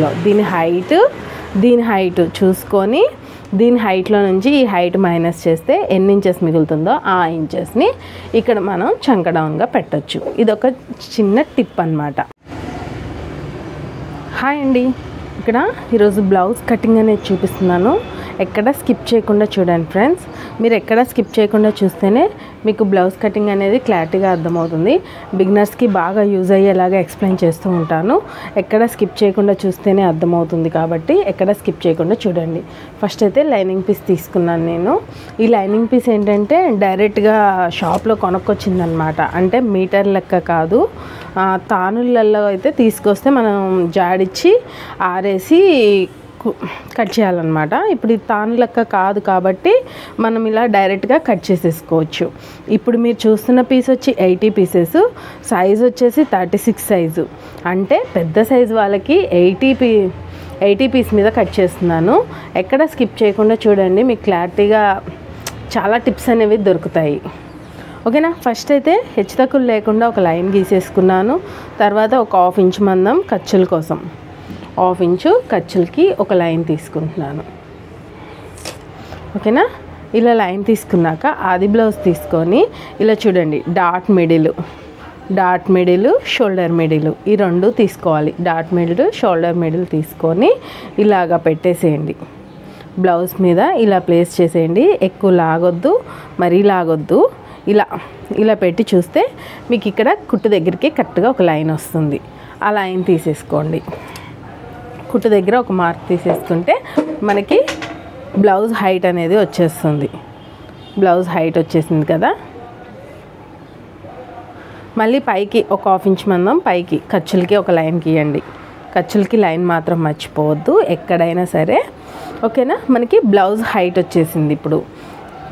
ఇంచెస్లో. దీని హైట్ చూసుకొని దీని హైట్లో నుంచి ఈ హైట్ మైనస్ చేస్తే ఎన్ని ఇంచెస్ మిగులుతుందో ఆ ఇంచెస్ని ఇక్కడ మనం చంక డౌన్గా పెట్టచ్చు. ఇదొక చిన్న టిప్ అన్నమాట. హాయ్ అండి, ఇక్కడ ఈరోజు బ్లౌజ్ కటింగ్ అనేది చూపిస్తున్నాను. ఎక్కడ స్కిప్ చేయకుండా చూడండి ఫ్రెండ్స్. మీరు ఎక్కడ స్కిప్ చేయకుండా చూస్తేనే మీకు బ్లౌజ్ కటింగ్ అనేది క్లారిటీగా అర్థమవుతుంది. బిగినర్స్కి బాగా యూజ్ అయ్యేలాగా ఎక్స్ప్లెయిన్ చేస్తూ ఉంటాను. ఎక్కడ స్కిప్ చేయకుండా చూస్తేనే అర్థమవుతుంది కాబట్టి ఎక్కడ స్కిప్ చేయకుండా చూడండి. ఫస్ట్ అయితే లైనింగ్ పీస్ తీసుకున్నాను నేను. ఈ లైనింగ్ పీస్ ఏంటంటే డైరెక్ట్గా షాప్లో కొనుక్కొచ్చిందనమాట. అంటే మీటర్ లెక్క కాదు, తానులలో అయితే తీసుకొస్తే మనం జాడిచ్చి ఆరేసి కట్ చేయాలన్నమాట. ఇప్పుడు ఇది తాను లెక్క కాదు కాబట్టి మనం ఇలా డైరెక్ట్గా కట్ చేసేసుకోవచ్చు. ఇప్పుడు మీరు చూస్తున్న పీస్ వచ్చి 80 పీసెస్, సైజు వచ్చేసి 36 సైజు. అంటే పెద్ద సైజు వాళ్ళకి 80 పీస్ మీద కట్ చేస్తున్నాను. ఎక్కడ స్కిప్ చేయకుండా చూడండి, మీకు క్లారిటీగా చాలా టిప్స్ అనేవి దొరుకుతాయి. ఓకేనా. ఫస్ట్ అయితే హెచ్చుతగ్గులు లేకుండా ఒక లైన్ గీసేసుకున్నాను. తర్వాత ఒక 1/2 ఇంచ్ మందం ఖర్చుల కోసం 1/2 ఇంచు ఖర్చులకి ఒక లైన్ తీసుకుంటున్నాను. ఓకేనా. ఇలా లైన్ తీసుకున్నాక ఆది బ్లౌజ్ తీసుకొని ఇలా చూడండి, డాట్ మిడిల్ షోల్డర్ మిడిల్ ఈ రెండు తీసుకోవాలి. డాట్ మిడిల్ షోల్డర్ మిడిల్ తీసుకొని ఇలాగా పెట్టేసేయండి. బ్లౌజ్ మీద ఇలా ప్లేస్ చేసేయండి. ఎక్కువ లాగొద్దు, మరీ లాగొద్దు. ఇలా పెట్టి చూస్తే మీకు ఇక్కడ కుట్టు దగ్గరికి కరెక్ట్గా ఒక లైన్ వస్తుంది. ఆ లైన్ తీసేసుకోండి. కుట్టు దగ్గర ఒక మార్క్ తీసేసుకుంటే మనకి బ్లౌజ్ హైట్ అనేది వచ్చేస్తుంది. బ్లౌజ్ హైట్ వచ్చేసింది కదా. మళ్ళీ పైకి ఒక 1/2 ఇంచ్ మందం పైకి ఖర్చులకి ఒక లైన్ గీయండి. ఖర్చులకి లైన్ మాత్రం మర్చిపోవద్దు ఎక్కడైనా సరే. ఓకేనా. మనకి బ్లౌజ్ హైట్ వచ్చేసింది. ఇప్పుడు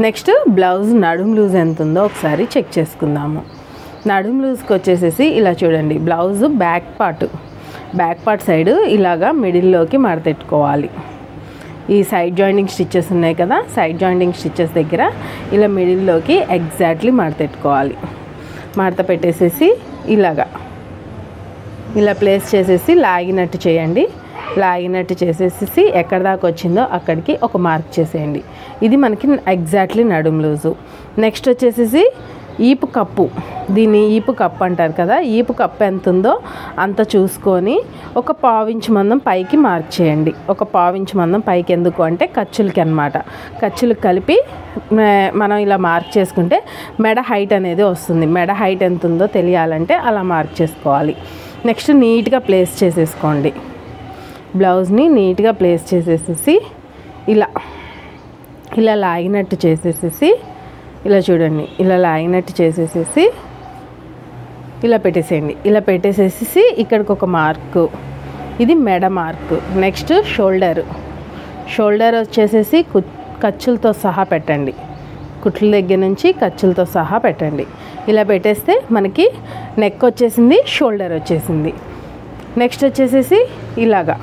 నెక్స్ట్ బ్లౌజ్ నడుము లూజ్ ఎంత ఉందో ఒకసారి చెక్ చేసుకుందాము. నడుము లూజ్కి వచ్చేసేసి ఇలా చూడండి, బ్లౌజ్ బ్యాక్ పార్ట్ సైడ్ ఇలాగా మిడిల్లోకి మడతెట్టుకోవాలి. ఈ సైడ్ జాయింటింగ్ స్టిచ్చెస్ ఉన్నాయి కదా, సైడ్ జాయింటింగ్ స్టిచ్చెస్ దగ్గర ఇలా మిడిల్లోకి ఎగ్జాక్ట్లీ మడతెట్టుకోవాలి. మడత పెట్టేసేసి ఇలా ప్లేస్ చేసేసి లాగినట్టు చేయండి. లాగినట్టు చేసేసి ఎక్కడ దాకా వచ్చిందో అక్కడికి ఒక మార్క్ చేసేయండి. ఇది మనకి ఎగ్జాక్ట్లీ నడుము లూజు. నెక్స్ట్ వచ్చేసేసి ఈపు కప్పు, దీన్ని ఈపు కప్పు అంటారు కదా, ఈపు కప్పు ఎంత ఉందో అంత చూసుకొని ఒక 1/2 ఇంచ్ మందం పైకి మార్క్ చేయండి. ఒక 1/2 ఇంచ్ మందం పైకి ఎందుకు అంటే ఖర్చులకి అనమాట. ఖర్చులకు కలిపి మనం ఇలా మార్క్ చేసుకుంటే మెడ హైట్ అనేది వస్తుంది. మెడ హైట్ ఎంత ఉందో తెలియాలంటే అలా మార్క్ చేసుకోవాలి. నెక్స్ట్ నీట్గా ప్లేస్ చేసేసుకోండి. బ్లౌజ్ని నీట్గా ప్లేస్ చేసేసి ఇలా లాగినట్టు చేసేసేసి ఇలా చూడండి, ఇలా లాగినట్టు చేసేసేసి ఇలా పెట్టేసేయండి. ఇలా పెట్టేసేసి ఇక్కడికి ఒక మార్కు, ఇది మెడ మార్కు. నెక్స్ట్ షోల్డర్ వచ్చేసేసి ఖర్చులతో సహా పెట్టండి. కుట్ల దగ్గర నుంచి ఖర్చులతో సహా పెట్టండి. ఇలా పెట్టేస్తే మనకి నెక్ వచ్చేసింది, షోల్డర్ వచ్చేసింది. నెక్స్ట్ వచ్చేసేసి ఇలాగా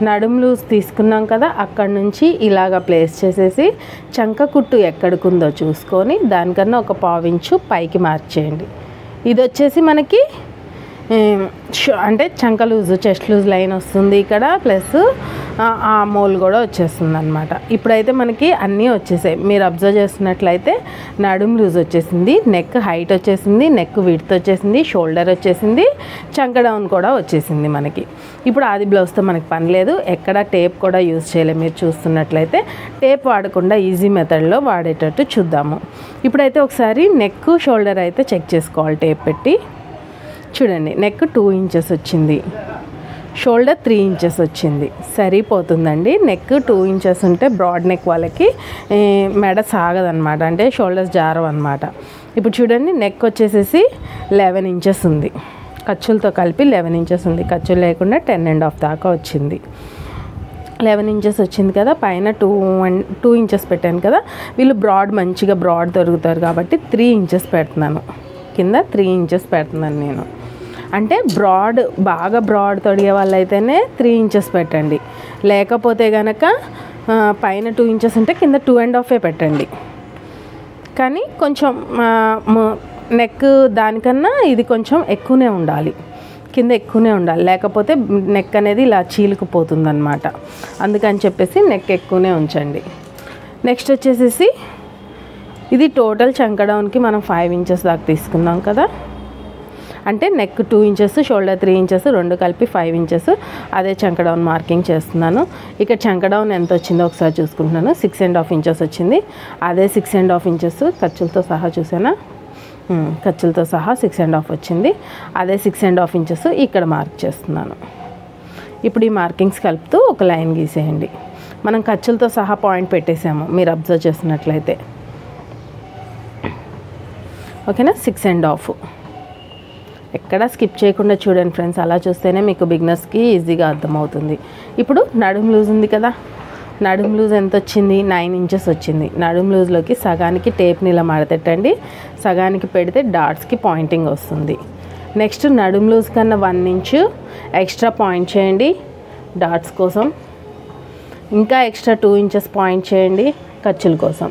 నడుము లూజ్ తీసుకున్నాం కదా, అక్కడ నుంచి ఇలాగ ప్లేస్ చేసేసి చంక కుట్టు ఎక్కడికుందో చూసుకొని దానికన్నా ఒక 1/2 ఇంచు పైకి మార్క్ చేయండి. ఇది వచ్చేసి మనకి అంటే చంక లూజు, చెస్ట్ లూజ్ లైన్ వస్తుంది ఇక్కడ, ప్లస్ ఆ మోల్ కూడా వచ్చేస్తుంది అనమాట. ఇప్పుడైతే మనకి అన్నీ వచ్చేసాయి. మీరు అబ్జర్వ్ చేస్తున్నట్లయితే నడుము లూజ్ వచ్చేసింది, నెక్ హైట్ వచ్చేసింది, నెక్ విడ్త్ వచ్చేసింది, షోల్డర్ వచ్చేసింది, చంక డౌన్ కూడా వచ్చేసింది మనకి. ఇప్పుడు ఆది బ్లౌజ్తో మనకి పని లేదు, ఎక్కడ టేప్ కూడా యూజ్ చేయలేదు. మీరు చూస్తున్నట్లయితే టేప్ వాడకుండా ఈజీ మెథడ్లో వాడేటట్టు చూద్దాము. ఇప్పుడైతే ఒకసారి నెక్ షోల్డర్ అయితే చెక్ చేసుకోవాలి టేప్ పెట్టి. చూడండి, నెక్ 2 ఇంచెస్ వచ్చింది, షోల్డర్ 3 ఇంచెస్ వచ్చింది, సరిపోతుందండి. నెక్ 2 ఇంచెస్ ఉంటే బ్రాడ్ నెక్ వాళ్ళకి మెడ సాగదనమాట, అంటే షోల్డర్స్ జారవు అనమాట. ఇప్పుడు చూడండి, నెక్ వచ్చేసేసి 11 ఇంచెస్ ఉంది, ఖర్చులతో కలిపి 11 ఇంచెస్ ఉంది, ఖర్చులు లేకుండా 10.5 దాకా వచ్చింది. 11 ఇంచెస్ వచ్చింది కదా, పైన 2 ఇంచెస్ పెట్టాను కదా. వీళ్ళు మంచిగా బ్రాడ్ దొరుకుతారు కాబట్టి 3 ఇంచెస్ పెడుతున్నాను, కింద 3 ఇంచెస్ పెడుతున్నాను నేను. అంటే బాగా బ్రాడ్ తొడిగే వాళ్ళైతేనే 3 ఇంచెస్ పెట్టండి, లేకపోతే కనుక పైన 2 ఇంచెస్ ఉంటే కింద 2.5 పెట్టండి. కానీ కొంచెం నెక్ దానికన్నా ఇది కొంచెం ఎక్కువనే ఉండాలి. కింద ఎక్కువనే ఉండాలి, లేకపోతే నెక్ అనేది ఇలా చీలుకుపోతుంది అనమాట. అందుకని చెప్పేసి నెక్ ఎక్కువనే ఉంచండి. నెక్స్ట్ వచ్చేసేసి ఇది టోటల్ చంక డౌన్కి మనం 5 ఇంచెస్ దాకా తీసుకున్నాం కదా. అంటే నెక్ 2 ఇంచెస్, షోల్డర్ 3 ఇంచెస్, రెండు కలిపి 5 ఇంచెస్. అదే చంక డౌన్ మార్కింగ్ చేస్తున్నాను. ఇక్కడ చంక డౌన్ ఎంత వచ్చిందో ఒకసారి చూసుకుంటున్నాను. 6.5 ఇంచెస్ వచ్చింది. అదే 6.5 ఇంచెస్ ఖర్చులతో సహా చూసానా, ఖర్చులతో సహా 6.5 వచ్చింది. అదే 6.5 ఇంచెస్ ఇక్కడ మార్క్ చేస్తున్నాను. ఇప్పుడు ఈ మార్కింగ్స్ కలుపుతూ ఒక లైన్ గీసేయండి. మనం ఖర్చులతో సహా పాయింట్ పెట్టేసాము, మీరు అబ్జర్వ్ చేసినట్లయితే. ఓకేనా, 6.5 ఎక్కడ స్కిప్ చేయకుండా చూడండి ఫ్రెండ్స్. అలా చూస్తేనే మీకు బిగినర్స్కి ఈజీగా అర్థమవుతుంది. ఇప్పుడు నడుము లూజ్ ఉంది కదా, నడుము లూజ్ ఎంత వచ్చింది? 9 ఇంచెస్ వచ్చింది. నడుము లూజ్లోకి సగానికి టేప్ని ఇలా మడతెట్టండి. సగానికి పెడితే డాట్స్కి పాయింటింగ్ వస్తుంది. నెక్స్ట్ నడుము లూజ్ కన్నా 1 ఇంచు ఎక్స్ట్రా పాయింట్ చేయండి డాట్స్ కోసం. ఇంకా ఎక్స్ట్రా 2 ఇంచెస్ పాయింట్ చేయండి ఖర్చుల కోసం.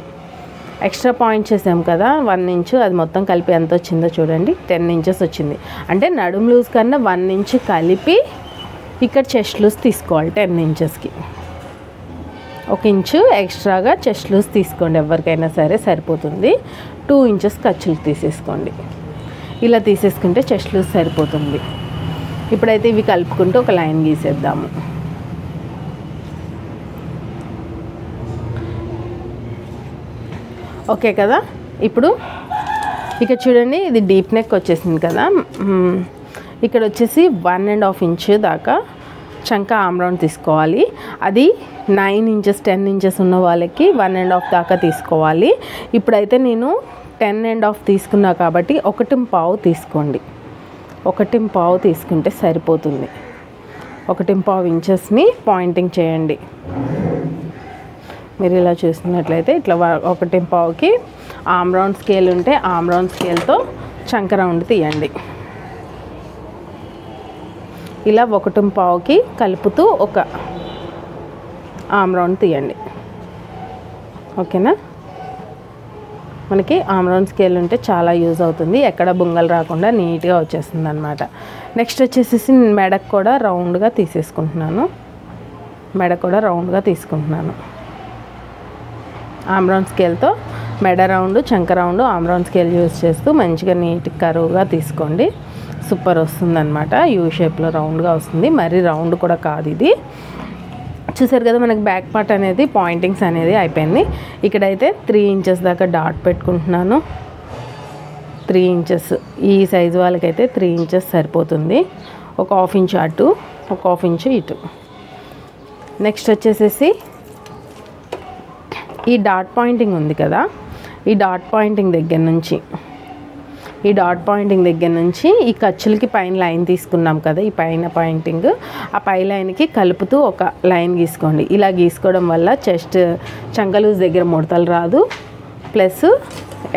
ఎక్స్ట్రా పాయింట్ చేసాం కదా 1 ఇంచు, అది మొత్తం కలిపి ఎంత వచ్చిందో చూడండి, 10 ఇంచెస్ వచ్చింది. అంటే నడుము లూజ్ కన్నా 1 ఇంచు కలిపి ఇక్కడ చెస్ట్ లూజ్ తీసుకోవాలి. 10 ఇంచెస్కి 1 ఇంచు ఎక్స్ట్రాగా చెస్ట్ లూజ్ తీసుకోండి, ఎవరికైనా సరే సరిపోతుంది. 2 ఇంచెస్ ఖర్చులు తీసేసుకోండి. ఇలా తీసేసుకుంటే చెస్ట్ లూజ్ సరిపోతుంది. ఇప్పుడైతే ఇవి కలుపుకుంటూ ఒక లైన్ గీసేద్దాము. ఓకే కదా. ఇప్పుడు ఇక్కడ చూడండి, ఇది డీప్ నెక్ వచ్చేసింది కదా. ఇక్కడ వచ్చేసి 1.5 ఇంచు దాకా చంక ఆమ్ రౌండ్ తీసుకోవాలి. అది 9 ఇంచెస్ 10 ఇంచెస్ ఉన్న వాళ్ళకి 1.5 దాకా తీసుకోవాలి. ఇప్పుడైతే నేను 10.5 తీసుకున్నా కాబట్టి 1.5 తీసుకోండి. 1.5 తీసుకుంటే సరిపోతుంది. 1.5 ఇంచెస్ని పాయింటింగ్ చేయండి. మీరు ఇలా చూస్తున్నట్లయితే ఇట్లా 1.5కి ఆమ్ రౌండ్ స్కేల్ ఉంటే ఆమ్ రౌండ్ స్కేల్తో చంక రౌండ్ తీయండి. ఇలా 1.5కి కలుపుతూ ఒక ఆమ్ రౌండ్ తీయండి. ఓకేనా, మనకి ఆమ్ రౌండ్ స్కేల్ ఉంటే చాలా యూజ్ అవుతుంది. ఎక్కడ బుంగలు రాకుండా నీట్గా వచ్చేస్తుంది అనమాట. నెక్స్ట్ వచ్చేసి మెడకు కూడా రౌండ్గా తీసేసుకుంటున్నాను. మెడ కూడా రౌండ్గా తీసుకుంటున్నాను. ఆమ్ రౌండ్ స్కేల్తో మెడ రౌండ్, చంక round, arm round scale use చేస్తూ మంచిగా నీట్ కరువుగా తీసుకోండి. సూపర్ వస్తుందన్నమాట. యూ షేప్లో రౌండ్గా వస్తుంది. మరి రౌండ్ కూడా కాదు ఇది. చూసారు కదా, మనకి బ్యాక్ పార్ట్ అనేది పాయింటింగ్స్ అనేది అయిపోయింది. ఇక్కడైతే 3 ఇంచెస్ దాకా డాట్ పెట్టుకుంటున్నాను. 3 ఇంచెస్ ఈ సైజు వాళ్ళకైతే 3 ఇంచెస్ సరిపోతుంది. ఒక 1/2 ఇంచు అటు, ఒక 1/2 ఇంచు ఇటు. నెక్స్ట్ వచ్చేసేసి ఈ డాట్ పాయింటింగ్ ఉంది కదా, ఈ డాట్ పాయింటింగ్ దగ్గర నుంచి ఈ ఖర్చులకి పైన లైన్ తీసుకున్నాం కదా, ఈ పైన పాయింటింగ్, ఆ పై లైన్కి కలుపుతూ ఒక లైన్ గీసుకోండి. ఇలా గీసుకోవడం వల్ల చెస్ట్ చంకలూజ్ దగ్గర ముడతలు రాదు, ప్లస్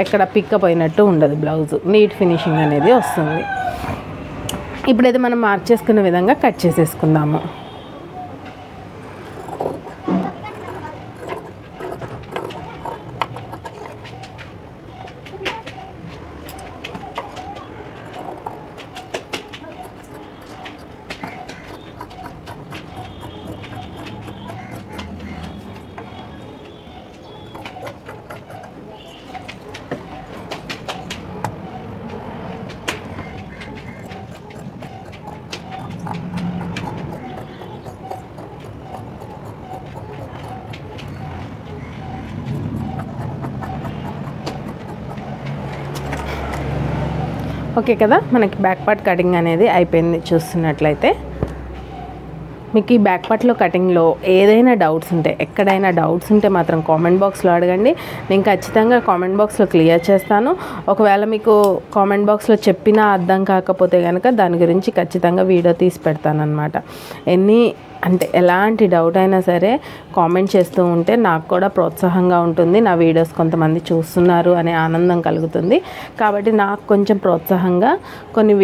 ఎక్కడ పిక్కపోయినట్టు ఉండదు. బ్లౌజ్ నీట్ ఫినిషింగ్ అనేది వస్తుంది. ఇప్పుడైతే మనం మార్క్ చేసుకున్న విధంగా కట్ చేసేసుకుందాము. ఓకే కదా, మనకి బ్యాక్ పార్ట్ కటింగ్ అనేది అయిపోయింది. చూస్తున్నట్లయితే మీకు ఈ బ్యాక్ పార్ట్లో కటింగ్లో ఏదైనా డౌట్స్ ఉంటే, ఎక్కడైనా డౌట్స్ ఉంటే మాత్రం కామెంట్ బాక్స్లో అడగండి. నేను ఖచ్చితంగా కామెంట్ బాక్స్లో క్లియర్ చేస్తాను. ఒకవేళ మీకు కామెంట్ బాక్స్లో చెప్పినా అర్థం కాకపోతే కనుక దాని గురించి ఖచ్చితంగా వీడియో తీసి పెడతానన్నమాట. ఎలాంటి డౌట్ అయినా సరే కామెంట్ చేస్తూ ఉంటే నాకు కూడా ప్రోత్సాహంగా ఉంటుంది. నా వీడియోస్ కొంతమంది చూస్తున్నారు అనే ఆనందం కలుగుతుంది. కాబట్టి నాకు కొంచెం ప్రోత్సాహంగా కొన్ని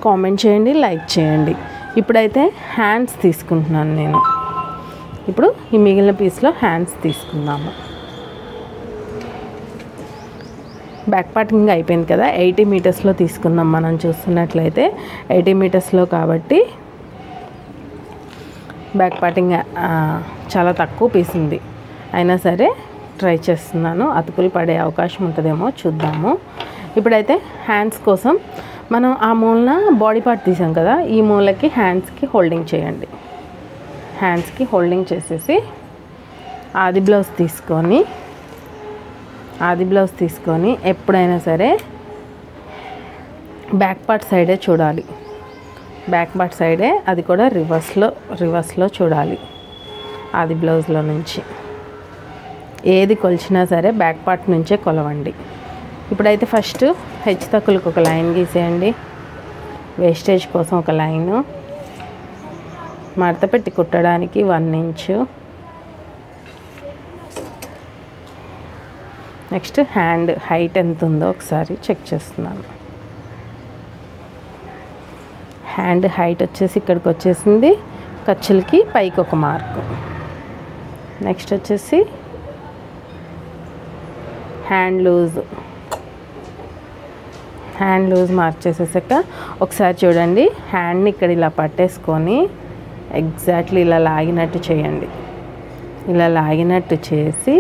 కామెంట్ చేయండి, లైక్ చేయండి. ఇప్పుడైతే హ్యాండ్స్ తీసుకుంటున్నాను నేను. ఇప్పుడు ఈ మిగిలిన పీస్లో హ్యాండ్స్ తీసుకుందాము. బ్యాక్ పార్టింగ్ అయిపోయింది కదా, 80 మీటర్స్లో తీసుకున్నాం మనం చూస్తున్నట్లయితే. 80 మీటర్స్లో కాబట్టి బ్యాక్ పార్టింగ్ చాలా తక్కువ పీస్ ఉంది. అయినా సరే ట్రై చేస్తున్నాను, అతుకులు పడే అవకాశం ఉంటుందేమో చూద్దాము. ఇప్పుడైతే హ్యాండ్స్ కోసం మనం ఆ మూలన బాడీ పార్ట్ తీసాం కదా, ఈ మూలకి హ్యాండ్స్కి హోల్డింగ్ చేయండి. హ్యాండ్స్కి హోల్డింగ్ చేసేసి ఆది బ్లౌజ్ తీసుకొని ఎప్పుడైనా సరే బ్యాక్ పార్ట్ సైడే చూడాలి. బ్యాక్ పార్ట్ సైడే, అది కూడా రివర్స్లో చూడాలి. ఆది బ్లౌజ్లో నుంచి ఏది కొలిచినా సరే బ్యాక్ పార్ట్ నుంచే కొలవండి. ఇప్పుడైతే ఫస్ట్ హెచ్చు తక్కువలకు ఒక లైన్ గీసేయండి. వేస్టేజ్ కోసం ఒక లైను, మడత పెట్టి కుట్టడానికి 1 ఇంచు. నెక్స్ట్ హ్యాండ్ హైట్ ఎంత ఉందో ఒకసారి చెక్ చేస్తున్నాను. హ్యాండ్ హైట్ వచ్చేసి ఇక్కడికి వచ్చేసింది, ఖర్చులకి పైకి ఒక మార్కు. నెక్స్ట్ వచ్చేసి హ్యాండ్ లూజ్ మార్క్ చేసేసాక ఒకసారి చూడండి, హ్యాండ్ని ఇక్కడ ఇలా పట్టేసుకొని ఎగ్జాక్ట్లీ ఇలా లాగినట్టు చేయండి. ఇలా లాగినట్టు చేసి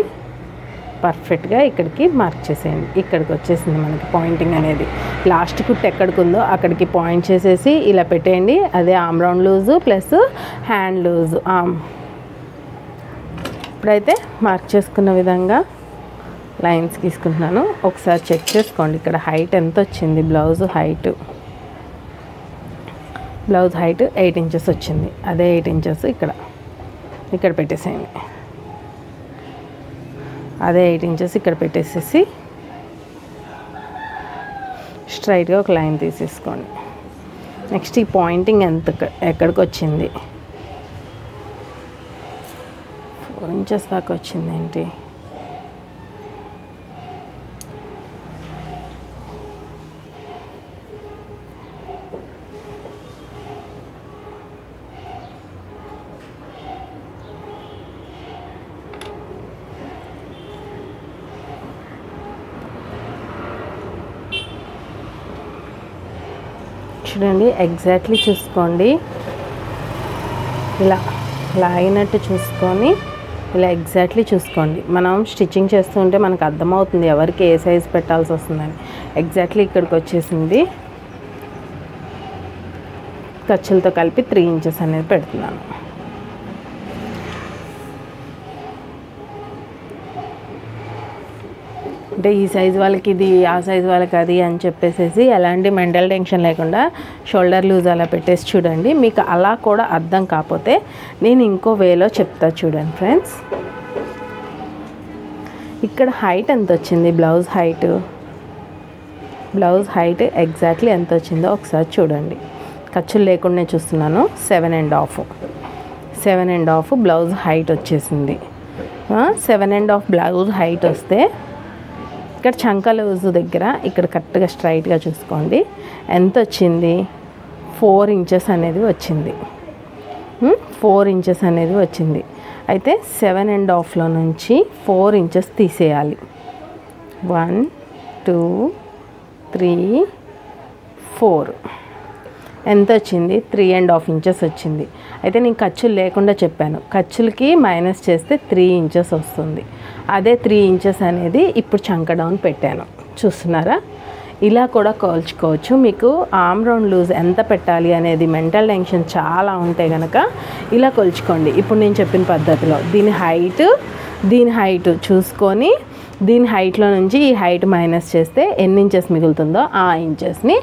పర్ఫెక్ట్గా ఇక్కడికి మార్క్ చేసేయండి. ఇక్కడికి వచ్చేసింది మనకి పాయింటింగ్ అనేది. లాస్ట్ కుట్టు ఎక్కడికి ఉందో అక్కడికి పాయింట్ చేసేసి ఇలా పెట్టేయండి. అదే arm round loose plus hand loose. ఇప్పుడైతే మార్క్ చేసుకున్న విధంగా లైన్స్ తీసుకుంటున్నాను. ఒకసారి చెక్ చేసుకోండి ఇక్కడ హైట్ ఎంత వచ్చింది. బ్లౌజ్ హైట్ 8 ఇంచెస్ వచ్చింది. అదే 8 ఇంచెస్ ఇక్కడ పెట్టేసేయండి. అదే 8 ఇంచెస్ ఇక్కడ పెట్టేసేసి స్ట్రైట్గా ఒక లైన్ తీసేసుకోండి. నెక్స్ట్ ఈ పాయింటింగ్ ఎక్కడికి వచ్చింది, 4 ఇంచెస్ దాకా వచ్చింది ఏంటి. చూడండి, ఎగ్జాక్ట్లీ చూసుకోండి. ఇలా లాగినట్టు చూసుకొని ఇలా ఎగ్జాక్ట్లీ చూసుకోండి. మనం స్టిచ్చింగ్ చేస్తుంటే మనకు అర్థమవుతుంది ఎవరికి ఏ సైజ్ పెట్టాల్సి వస్తుందని. ఎగ్జాక్ట్లీ ఇక్కడికి వచ్చేసింది. ఖర్చులతో కలిపి 3 ఇంచెస్ అనేది పెడుతున్నాను. అంటే ఈ సైజు వాళ్ళకి ఇది, ఆ సైజు వాళ్ళకి అది అని చెప్పేసి ఎలాంటి మెంటల్ టెన్షన్ లేకుండా షోల్డర్ లూజ్ అలా పెట్టేసి చూడండి. మీకు అలా కూడా అర్థం కాకపోతే నేను ఇంకో వేలో చెప్తా చూడండి ఫ్రెండ్స్. ఇక్కడ హైట్ ఎంత వచ్చింది, బ్లౌజ్ హైట్ ఎగ్జాక్ట్లీ ఎంత వచ్చిందో ఒకసారి చూడండి. ఖర్చులు లేకుండా చూస్తున్నాను. 7.5 బ్లౌజ్ హైట్ వచ్చేసింది. 7.5 బ్లౌజ్ హైట్ వస్తే ఇక్కడ చంక లూజ్ దగ్గర ఇక్కడ కరెక్ట్గా స్ట్రైట్గా చూసుకోండి ఎంత వచ్చింది. 4 ఇంచెస్ అనేది వచ్చింది. 4 ఇంచెస్ అనేది వచ్చింది. అయితే 7.5లో నుంచి 4 ఇంచెస్ తీసేయాలి. 1 2 3 4 ఎంత వచ్చింది, 3.5 ఇంచెస్ వచ్చింది. అయితే నేను ఖర్చులు లేకుండా చెప్పాను, ఖర్చులకి మైనస్ చేస్తే 3 ఇంచెస్ వస్తుంది. అదే 3 ఇంచెస్ అనేది ఇప్పుడు చంక డౌన్ పెట్టాను, చూస్తున్నారా. ఇలా కూడా కోల్చుకోవచ్చు. మీకు ఆమ్ రౌండ్ లూజ్ ఎంత పెట్టాలి అనేది మెంటల్ టెన్షన్ చాలా ఉంటే కనుక ఇలా కొలుచుకోండి. ఇప్పుడు నేను చెప్పిన పద్ధతిలో దీని హైట్ చూసుకొని దీని హైట్లో నుంచి ఈ హైట్ మైనస్ చేస్తే ఎన్ని ఇంచెస్ మిగులుతుందో ఆ ఇంచెస్ని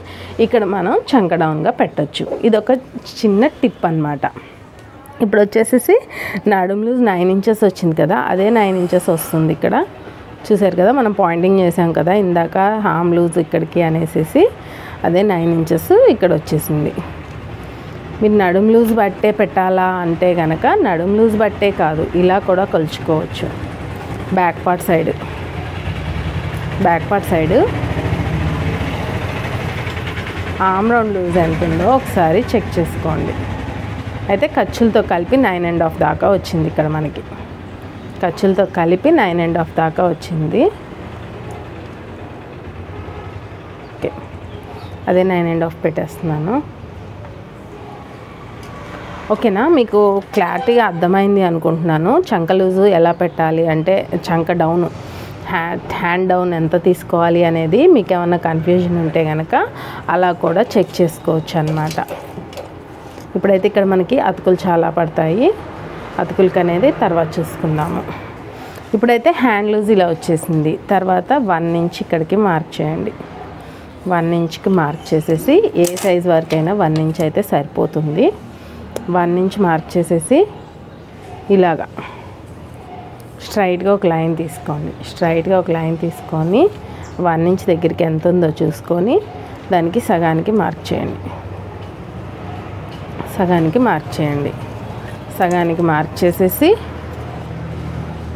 ఇక్కడ మనం చంక డౌన్గా పెట్టచ్చు. ఇదొక చిన్న టిప్ అన్నమాట. ఇప్పుడు వచ్చేసేసి నడుం లూజ్ 9 ఇంచెస్ వచ్చింది కదా, అదే 9 ఇంచెస్ వస్తుంది. ఇక్కడ చూసారు కదా, మనం పాయింటింగ్ చేసాం కదా ఇందాక ఆమ్ లూజ్ ఇక్కడికి అనేసి, అదే 9 ఇంచెస్ ఇక్కడ వచ్చేసింది. మీరు నడుం లూజ్ బట్టే పెట్టాలా అంటే కనుక నడుం లూజ్ బట్టే కాదు, ఇలా కూడా కొలుచుకోవచ్చు. Back part side arm round loose ఎంత ఉందో ఒకసారి చెక్ చేసుకోండి. అయితే ఖర్చులతో కలిపి 9.5 దాకా వచ్చింది. ఇక్కడ మనకి ఖర్చులతో కలిపి 9.5 దాకా వచ్చింది. అదే 9.5 పెట్టేస్తున్నాను. ఓకేనా, మీకు క్లారిటీగా అర్థమైంది అనుకుంటున్నాను. చంక లూజు ఎలా పెట్టాలి అంటే చంక డౌన్, హ్యాండ్ డౌన్ ఎంత తీసుకోవాలి అనేది మీకు ఏమన్నా కన్ఫ్యూజన్ ఉంటే కనుక అలా కూడా చెక్ చేసుకోవచ్చు అన్నమాట. ఇప్పుడైతే ఇక్కడ మనకి అతుకులు చాలా పడతాయి, అతుకులకి అనేది తర్వాత చూసుకుందాము. ఇప్పుడైతే హ్యాండ్ లూజ్ ఇలా వచ్చేసింది. తర్వాత 1 ఇంచ్ ఇక్కడికి మార్క్ చేయండి. 1 ఇంచ్కి మార్క్ చేసేసి ఏ సైజ్ వరకైనా 1 ఇంచ్ అయితే సరిపోతుంది. 1 ఇంచ్ మార్క్ చేసేసి ఇలాగా స్ట్రైట్గా ఒక లైన్ తీసుకోండి. స్ట్రైట్గా ఒక లైన్ తీసుకొని 1 ఇంచ్ దగ్గరికి ఎంత ఉందో చూసుకొని దానికి సగానికి మార్క్ చేయండి. సగానికి మార్క్ చేయండి. సగానికి మార్క్ చేసేసి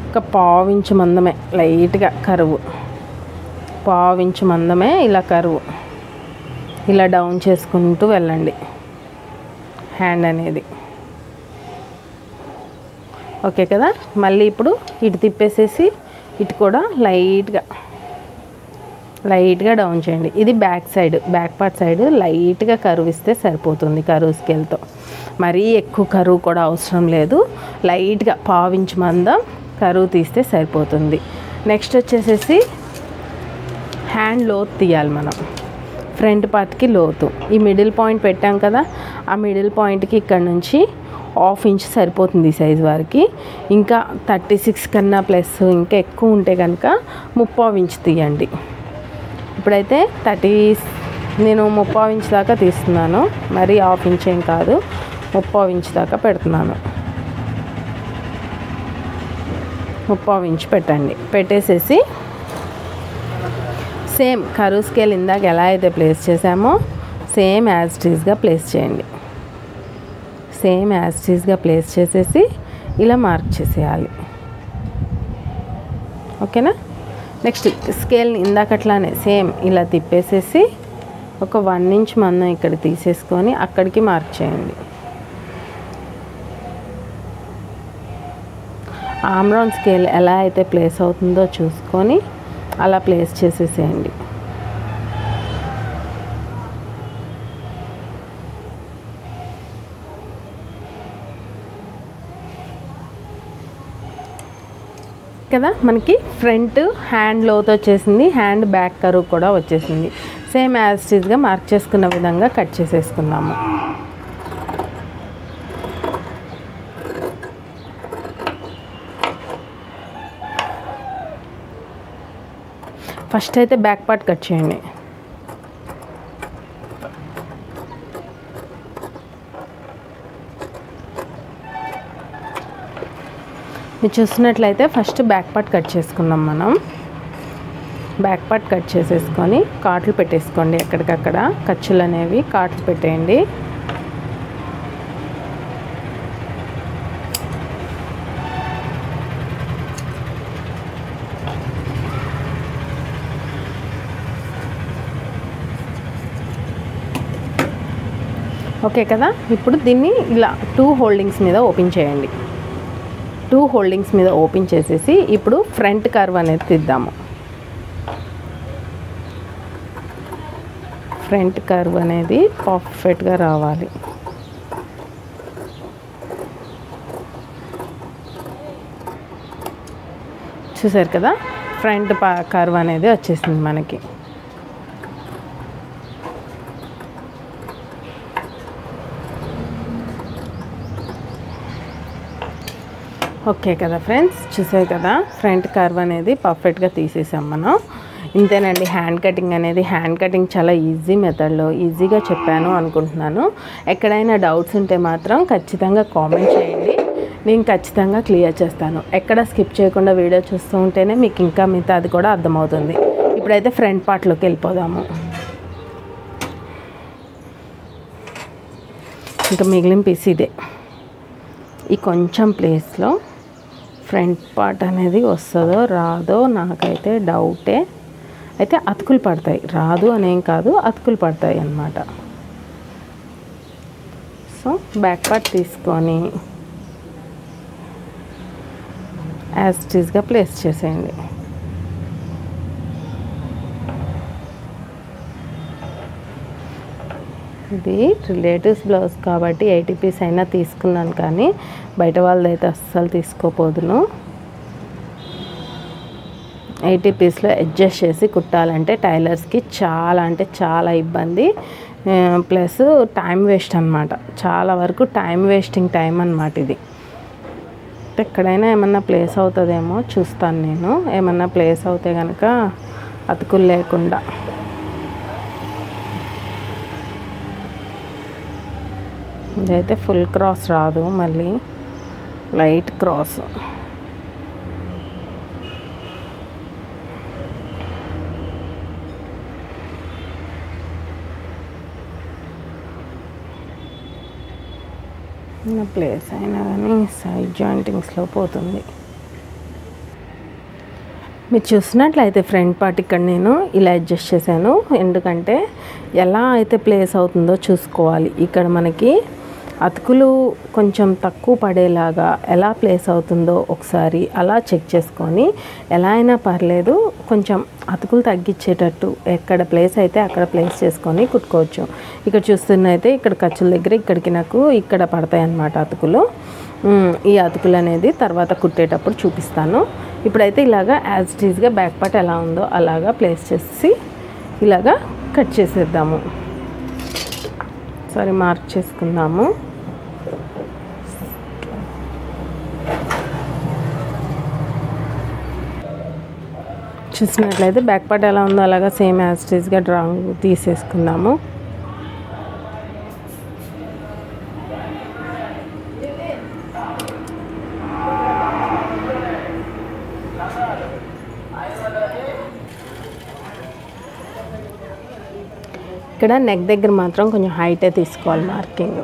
ఒక 1/2 ఇంచు మందమే లైట్గా కరువు, 1/2 ఇంచు మందమే ఇలా కరువు ఇలా డౌన్ చేసుకుంటూ వెళ్ళండి హ్యాండ్ అనేది. ఓకే కదా. మళ్ళీ ఇప్పుడు ఇటు తిప్పేసేసి ఇటు కూడా లైట్గా డౌన్ చేయండి. ఇది back side, back part side లైట్గా కరువు ఇస్తే సరిపోతుంది. కరువు స్కేల్తో మరీ ఎక్కువ కరువు కూడా అవసరం లేదు. లైట్గా 1/2 ఇంచు మందం కరువు తీస్తే సరిపోతుంది. నెక్స్ట్ వచ్చేసేసి హ్యాండ్ లోతు తీయాలి మనం. ఫ్రంట్ పార్ట్కి లోతు ఈ మిడిల్ పాయింట్ పెట్టాం కదా, ఆ మిడిల్ పాయింట్కి ఇక్కడ నుంచి 1/2 ఇంచ్ సరిపోతుంది ఈ సైజ్ వారికి. ఇంకా 36 కన్నా ప్లస్ ఇంకా ఎక్కువ ఉంటే కనుక 3/4 ఇంచ్ తీయండి. ఇప్పుడైతే నేను 3/4 ఇంచ్ దాకా తీస్తున్నాను, మరి 1/2 ఇంచ్ ఏం కాదు, 3/4 ఇంచ్ దాకా పెడుతున్నాను. 3/4 ఇంచ్ పెట్టండి. పెట్టేసేసి సేమ్ కరువు స్కేల్ ఇందాక ఎలా అయితే ప్లేస్ చేసామో సేమ్ యాజ్ ఇట్ ఈస్గా ప్లేస్ చేయండి. సేమ్ యాజ్ ఇట్ ఈస్గా ప్లేస్ చేసేసి ఇలా మార్క్ చేసేయాలి. ఓకేనా. నెక్స్ట్ స్కేల్ని ఇందాకట్లానే సేమ్ ఇలా తిప్పేసేసి ఒక 1 ఇంచ్ మందం ఇక్కడ తీసేసుకొని అక్కడికి మార్క్ చేయండి. ఆర్మ్ రౌండ్ స్కేల్ ఎలా అయితే ప్లేస్ అవుతుందో చూసుకొని అలా ప్లేస్ చేసేసేయండి. కదా మనకి ఫ్రంట్ హ్యాండ్ లోతు వచ్చేసింది, హ్యాండ్ బ్యాక్ కరువు కూడా వచ్చేసింది. సేమ్ యాజ్ ఇట్ ఈస్గా మార్క్ చేసుకున్న విధంగా కట్ చేసేసుకుందాము. ఫస్ట్ అయితే బ్యాక్ పార్ట్ కట్ చేయండి. మీరు చూస్తున్నట్లయితే ఫస్ట్ బ్యాక్ పార్ట్ కట్ చేసుకున్నాం మనం. బ్యాక్ పార్ట్ కట్ చేసేసుకొని కాట్లు పెట్టేసుకోండి. ఎక్కడికక్కడ ఖర్చులు అనేవి కాట్లు పెట్టేయండి. ఓకే కదా. ఇప్పుడు దీన్ని ఇలా 2 హోల్డింగ్స్ మీద ఓపెన్ చేయండి. 2 హోల్డింగ్స్ మీద ఓపెన్ చేసేసి ఇప్పుడు ఫ్రంట్ కర్వ్ అనేది తీద్దాము. ఫ్రంట్ కర్వ్ అనేది పర్ఫెక్ట్గా రావాలి. చూసారు కదా, ఫ్రంట్ కర్వ్ అనేది వచ్చేసింది మనకి. ఓకే కదా ఫ్రెండ్స్, చూసారు కదా ఫ్రంట్ కర్వ్ అనేది పర్ఫెక్ట్గా తీసేసాం మనం. ఇంతేనండి హ్యాండ్ కటింగ్ అనేది. హ్యాండ్ కటింగ్ చాలా ఈజీ మెథడ్లో ఈజీగా చెప్పాను అనుకుంటున్నాను. ఎక్కడైనా డౌట్స్ ఉంటే మాత్రం ఖచ్చితంగా కామెంట్ చేయండి, నేను ఖచ్చితంగా క్లియర్ చేస్తాను. ఎక్కడ స్కిప్ చేయకుండా వీడియో చూస్తూ ఉంటేనే మీకు ఇంకా మిగతా అది కూడా అర్థమవుతుంది. ఇప్పుడైతే ఫ్రంట్ పార్ట్లోకి వెళ్ళిపోదాము. ఇంకా మిగిలిన పీస్ ఇదే. ఈ కొంచెం ప్లేస్లో ఫ్రంట్ పార్ట్ అనేది వస్తుందో రాదో నాకైతే డౌటే. అయితే అతుకులు పడతాయి, రాదు అనేం కాదు, అతుకులు పడతాయి అన్నమాట. సో బ్యాక్ పార్ట్ తీసుకొని యాజ్ ఇట్ ఈస్గా ప్లేస్ చేసేయండి. ఇది రిలేటివ్స్ బ్లౌజ్ కాబట్టి 80 పీస్ అయినా తీసుకున్నాను, కానీ బయట వాళ్ళదైతే అస్సలు తీసుకోపోదును. 80 పీస్లో అడ్జస్ట్ చేసి కుట్టాలంటే టైలర్స్కి చాలా అంటే చాలా ఇబ్బంది, ప్లస్ టైం వేస్ట్ అనమాట. చాలా వరకు టైం వేస్టింగ్ టైం అనమాట ఇది. ఎక్కడైనా ఏమన్నా ప్లేస్ అవుతుందేమో చూస్తాను నేను. ఏమన్నా ప్లేస్ అవుతే కనుక అతుకులు లేకుండా. ఇదైతే ఫుల్ క్రాస్ రాదు, మళ్ళీ లైట్ క్రాస్. ప్లేస్ అయినా కానీ సైడ్ జాయింటింగ్స్లో పోతుంది. మీరు చూసినట్లయితే ఫ్రంట్ పార్ట్ ఇక్కడ నేను ఇలా అడ్జస్ట్ చేశాను, ఎందుకంటే ఎలా అయితే ప్లేస్ అవుతుందో చూసుకోవాలి. ఇక్కడ మనకి అతుకులు కొంచెం తక్కువ పడేలాగా ఎలా ప్లేస్ అవుతుందో ఒకసారి అలా చెక్ చేసుకొని, ఎలా అయినా పర్లేదు కొంచెం అతుకులు తగ్గించేటట్టు ఎక్కడ ప్లేస్ అయితే అక్కడ ప్లేస్ చేసుకొని కుట్టుకోవచ్చు. ఇక్కడ చూస్తున్నైతే ఇక్కడ ఖర్చుల దగ్గర ఇక్కడికి నాకు ఇక్కడ పడతాయి అన్నమాట అతుకులు. ఈ అతుకులు అనేది తర్వాత కుట్టేటప్పుడు చూపిస్తాను. ఇప్పుడైతే ఇలాగా యాజ్ ఇట్ ఈజ్గా బ్యాక్ పార్ట్ ఎలా ఉందో అలాగా ప్లేస్ చేసి ఇలాగా కట్ చేసేద్దాము. సరే మార్క్ చేసుకుందాము. చూసినట్లయితే బ్యాక్ పార్ట్ ఎలా ఉందో అలాగా సేమ్ యాజ్ ఇట్ ఈజ్గా డ్రాయింగ్ తీసేసుకుందాము. ఇక్కడ నెక్ దగ్గర మాత్రం కొంచెం హైటే తీసుకోవాలి మార్కింగ్.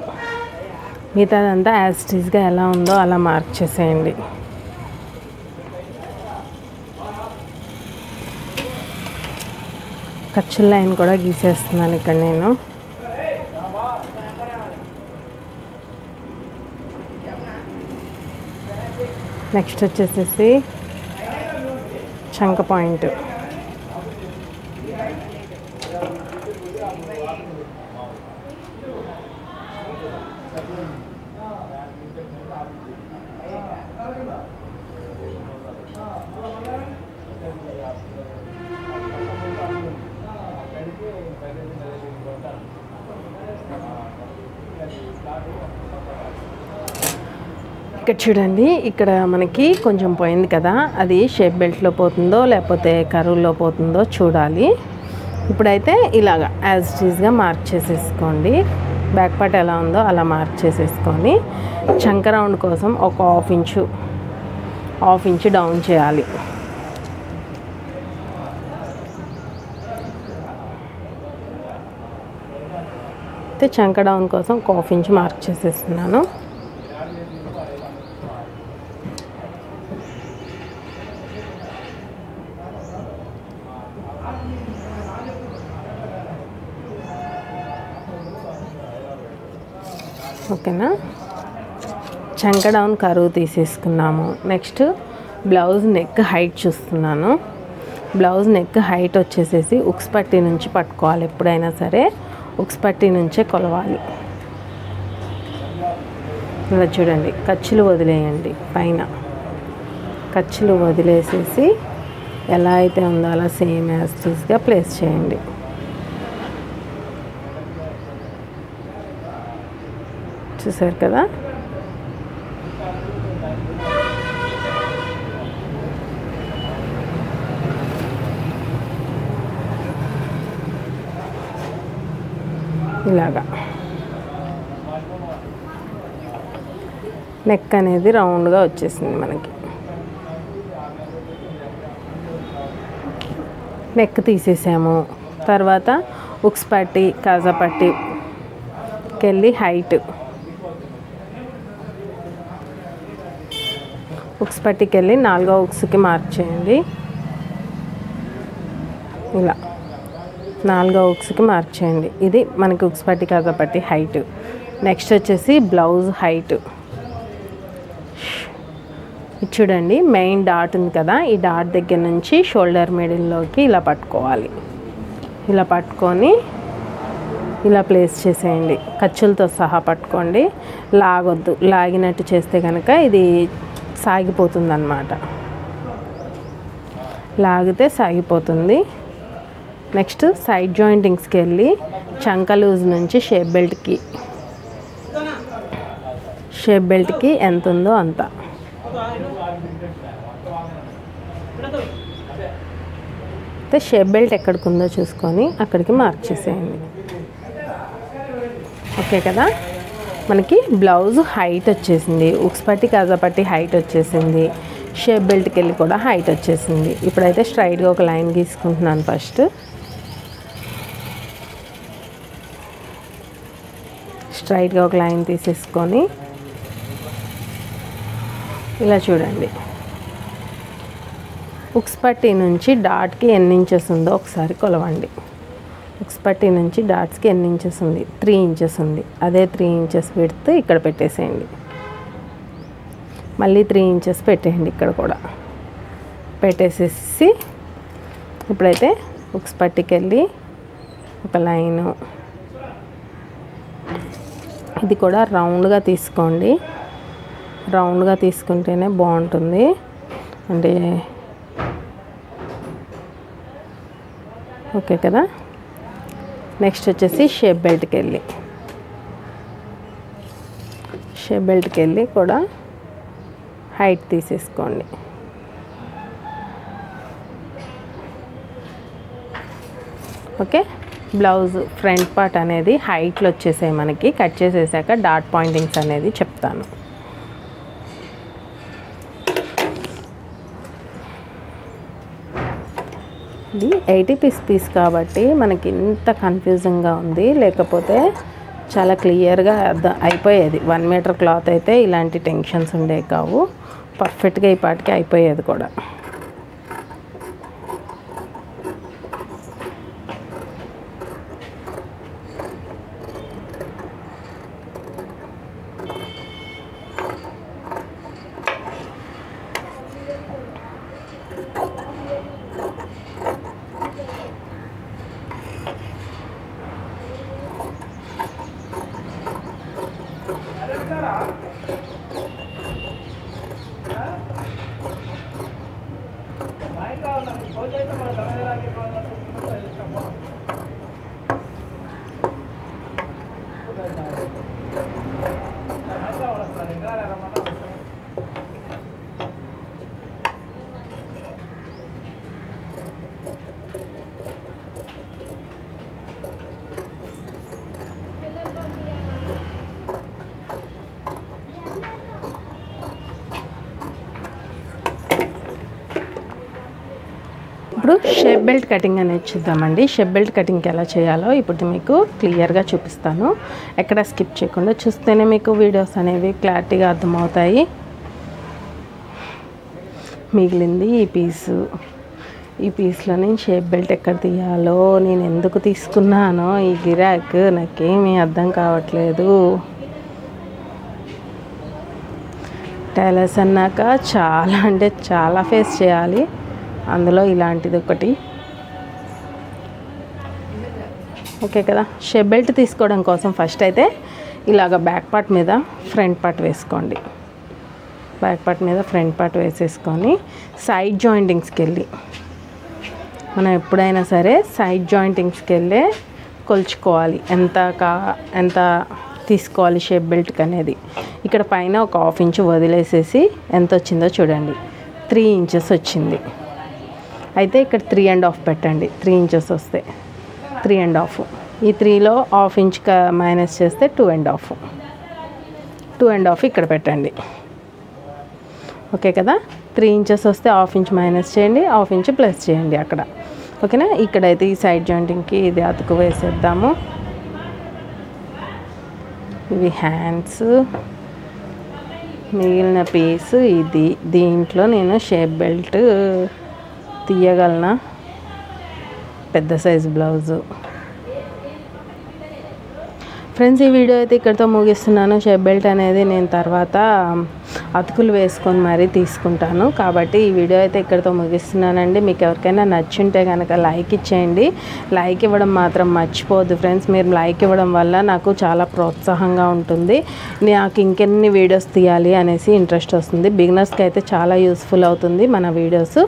మిగతాదంతా యాజ్ ఇట్ ఈజ్గా ఎలా ఉందో అలా మార్క్ చేసేయండి. ఖర్చుల లైన్ కూడా గీసేస్తున్నాను ఇక్కడ నేను. నెక్స్ట్ వచ్చేసేసి చంక పాయింట్. ఇక్కడ చూడండి, ఇక్కడ మనకి కొంచెం పోయింది కదా, అది షేప్ బెల్ట్లో పోతుందో లేకపోతే కరువులో పోతుందో చూడాలి. ఇప్పుడైతే ఇలాగా యాజ్ ఇట్ ఈజ్గా మార్క్ చేసేసుకోండి. బ్యాక్ పార్ట్ ఎలా ఉందో అలా మార్క్ చేసేసుకొని చంక రౌండ్ కోసం ఒక హాఫ్ ఇంచు డౌన్ చేయాలి. అయితే చంక డౌన్ కోసం ఒక హాఫ్ ఇంచు మార్క్ చేసేస్తున్నాను. ఓకేనా, చంక డౌన్ కరువు తీసేసుకున్నాము. నెక్స్ట్ బ్లౌజ్ నెక్ హైట్ చూస్తున్నాను. బ్లౌజ్ నెక్ హైట్ వచ్చేసేసి ఉక్స్ పట్టీ నుంచి పట్టుకోవాలి. ఎప్పుడైనా సరే ఉక్స్ పట్టీ నుంచే కొలవాలి. ఇలా చూడండి, ఖర్చులు వదిలేయండి. పైన ఖర్చులు వదిలేసేసి ఎలా అయితే ఉందో అలా సేమ్ యాజ్ ఇట్ ఈజ్గా ప్లేస్ చేయండి. చూసారు కదా, ఇలాగా నెక్ అనేది రౌండ్గా వచ్చేసింది మనకి. నెక్ తీసేసాము. తర్వాత ఉక్స్ పట్టి కాజా పట్టీకి వెళ్ళి హైట్, ఉక్స్ పట్టీకి వెళ్ళి 4వ ఉక్స్కి మార్క్ చేయండి. ఇలా 4వ ఉక్స్కి మార్క్ చేయండి. ఇది మనకి ఉక్స్ పట్టి కాజా పట్టి హైట్. నెక్స్ట్ వచ్చేసి బ్లౌజ్ హైట్. చూడండి, మెయిన్ డాట్ ఉంది కదా, ఈ డాట్ దగ్గర నుంచి షోల్డర్ మిడిల్లోకి ఇలా పట్టుకోవాలి. ఇలా పట్టుకొని ఇలా ప్లేస్ చేసేయండి. ఖర్చులతో సహా పట్టుకోండి, లాగొద్దు. లాగినట్టు చేస్తే కనుక ఇది సాగిపోతుంది అన్నమాట. లాగితే సాగిపోతుంది. నెక్స్ట్ సైడ్ జాయింటింగ్స్కి వెళ్ళి చంక లూజ్ నుంచి షేప్ బెల్ట్కి ఎంత ఉందో అంత అయితే షేప్ బెల్ట్ ఎక్కడికి ఉందో చూసుకొని అక్కడికి మార్క్ చేసేయండి. ఓకే కదా, మనకి బ్లౌజ్ హైట్ వచ్చేసింది. ఉక్స్ పట్టి కాజా పట్టి హైట్ వచ్చేసింది. షేప్ బెల్ట్కి వెళ్ళి కూడా హైట్ వచ్చేసింది. ఇప్పుడైతే స్ట్రైట్గా ఒక లైన్ గీసుకుంటున్నాను. ఫస్ట్ స్ట్రైట్గా ఒక లైన్ తీసేసుకొని ఇలా చూడండి. ఉక్స్ పట్టి నుంచి డాట్కి ఎన్ని ఇంచెస్ ఉందో ఒకసారి కొలవండి. ఉక్స్ పట్టి నుంచి డాట్స్కి ఎన్ని ఇంచెస్ ఉంది? 3 ఇంచెస్ ఉంది. అదే 3 ఇంచెస్ విడ్త్ ఇక్కడ పెట్టేసేయండి. మళ్ళీ 3 ఇంచెస్ పెట్టేయండి. ఇక్కడ కూడా పెట్టేసేసి ఇప్పుడైతే ఉక్స్ పట్టికి వెళ్ళి ఒక లైను, ఇది కూడా రౌండ్గా తీసుకోండి. రౌండ్గా తీసుకుంటేనే బాగుంటుంది. అంటే ఓకే కదా. నెక్స్ట్ వచ్చేసి షేప్ బెల్ట్కి వెళ్ళి కూడా హైట్ తీసేసుకోండి. ఓకే, బ్లౌజ్ ఫ్రంట్ పార్ట్ అనేది హైట్లో వచ్చేసాయి మనకి. కట్ చేసేసాక డాట్ పాయింటింగ్స్ అనేది చెప్తాను. ఇది 80 పీస్ కాబట్టి మనకి ఇంత కన్ఫ్యూజింగ్గా ఉంది. లేకపోతే చాలా క్లియర్గా అయిపోయేది. 1 మీటర్ క్లాత్ అయితే ఇలాంటి టెన్షన్స్ ఉండేవి కావు. పర్ఫెక్ట్గా ఈ పాటికి అయిపోయేది కూడా. ఇప్పుడు షేప్ బెల్ట్ కటింగ్ అనేది చూద్దామండి. షేప్ బెల్ట్ కటింగ్కి ఎలా చేయాలో ఇప్పుడు మీకు క్లియర్గా చూపిస్తాను. ఎక్కడ స్కిప్ చేయకుండా చూస్తేనే మీకు వీడియోస్ అనేవి క్లారిటీగా అర్థమవుతాయి. మిగిలింది ఈ పీస్లో నేను షేప్ బెల్ట్ ఎక్కడ తీయాలో, నేను ఎందుకు తీసుకున్నానో ఈ గిరాక్ నాకేమీ అర్థం కావట్లేదు. టైలర్స్ అన్నాక చాలా అంటే చాలా ఫేస్ చేయాలి. అందులో ఇలాంటిది ఒకటి. ఓకే కదా. షేప్ బెల్ట్ తీసుకోవడం కోసం ఫస్ట్ అయితే ఇలాగ బ్యాక్ పార్ట్ మీద ఫ్రంట్ పార్ట్ వేసుకోండి. బ్యాక్ పార్ట్ మీద ఫ్రంట్ పార్ట్ వేసేసుకొని సైడ్ జాయింటింగ్స్కి వెళ్ళి, మనం ఎప్పుడైనా సరే సైడ్ జాయింటింగ్స్కి వెళ్ళే కొలుచుకోవాలి ఎంత తీసుకోవాలి షేప్ బెల్ట్కి అనేది. ఇక్కడ పైన ఒక 1/2 ఇంచు వదిలేసేసి ఎంత వచ్చిందో చూడండి. 3 ఇంచెస్ వచ్చింది. అయితే ఇక్కడ 3.5 పెట్టండి. 3 ఇంచెస్ వస్తే 3.5. ఈ 3లో 1/2 ఇంచ్ మైనస్ చేస్తే 2.5 ఇక్కడ పెట్టండి. ఓకే కదా. 3 ఇంచెస్ వస్తే 1/2 ఇంచ్ మైనస్ చేయండి, 1/2 ఇంచ్ ప్లస్ చేయండి అక్కడ. ఓకేనా. ఇక్కడైతే ఈ సైడ్ జాయింటింగ్కి ఇది అతుకు వేసేద్దాము. ఇవి హ్యాండ్స్, మిగిలిన పీస్ ఇది. దీంట్లో నేను షేప్ బెల్ట్ తీయగలనా? పెద్ద సైజు బ్లౌజు ఫ్రెండ్స్, ఈ వీడియో అయితే ఇక్కడితో ముగిస్తున్నాను. షేప్ బెల్ట్ అనేది నేను తర్వాత అతుకులు వేసుకొని మరీ తీసుకుంటాను, కాబట్టి ఈ వీడియో అయితే ఇక్కడితో ముగిస్తున్నానండి. మీకు ఎవరికైనా నచ్చుంటే కనుక లైక్ ఇచ్చేయండి. లైక్ ఇవ్వడం మాత్రం మర్చిపోవద్దు ఫ్రెండ్స్. మీరు లైక్ ఇవ్వడం వల్ల నాకు చాలా ప్రోత్సాహంగా ఉంటుంది. నాకు ఇంకెన్ని వీడియోస్ తీయాలి అనేసి ఇంట్రెస్ట్ వస్తుంది. బిగినర్స్కి అయితే చాలా యూస్ఫుల్ అవుతుంది మన వీడియోస్.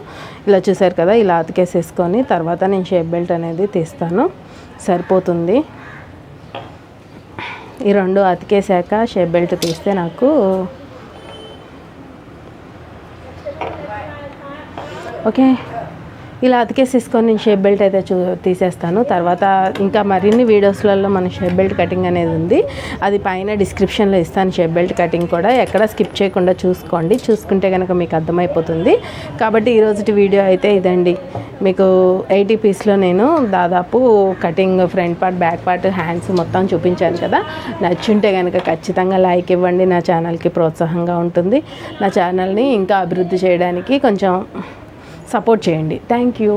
ఇలా చూసారు కదా, ఇలా అతికేసేసుకొని తర్వాత నేను షేప్ బెల్ట్ అనేది తీస్తాను. సరిపోతుంది. ఈ రెండు అతికేసాక షేప్ బెల్ట్ తీస్తే నాకు ఓకే. ఇలా అతికేసేసుకొని నేను షేప్ బెల్ట్ అయితే తీసేస్తాను. తర్వాత ఇంకా మరిన్ని వీడియోస్లలో మన షేప్ బెల్ట్ కటింగ్ అనేది ఉంది. అది పైన డిస్క్రిప్షన్లో ఇస్తాను. షేప్ బెల్ట్ కటింగ్ కూడా ఎక్కడ స్కిప్ చేయకుండా చూసుకోండి. చూసుకుంటే కనుక మీకు అర్థమైపోతుంది. కాబట్టి ఈరోజు వీడియో అయితే ఇదండి. మీకు 80 పీస్లో నేను దాదాపు cutting front part, back part, hands మొత్తం చూపించాను కదా. నచ్చుంటే కనుక ఖచ్చితంగా లైక్ ఇవ్వండి. నా ఛానల్కి ప్రోత్సాహంగా ఉంటుంది. నా ఛానల్ని ఇంకా అభివృద్ధి చేయడానికి కొంచెం సపోర్ట్ చేయండి. Thank you.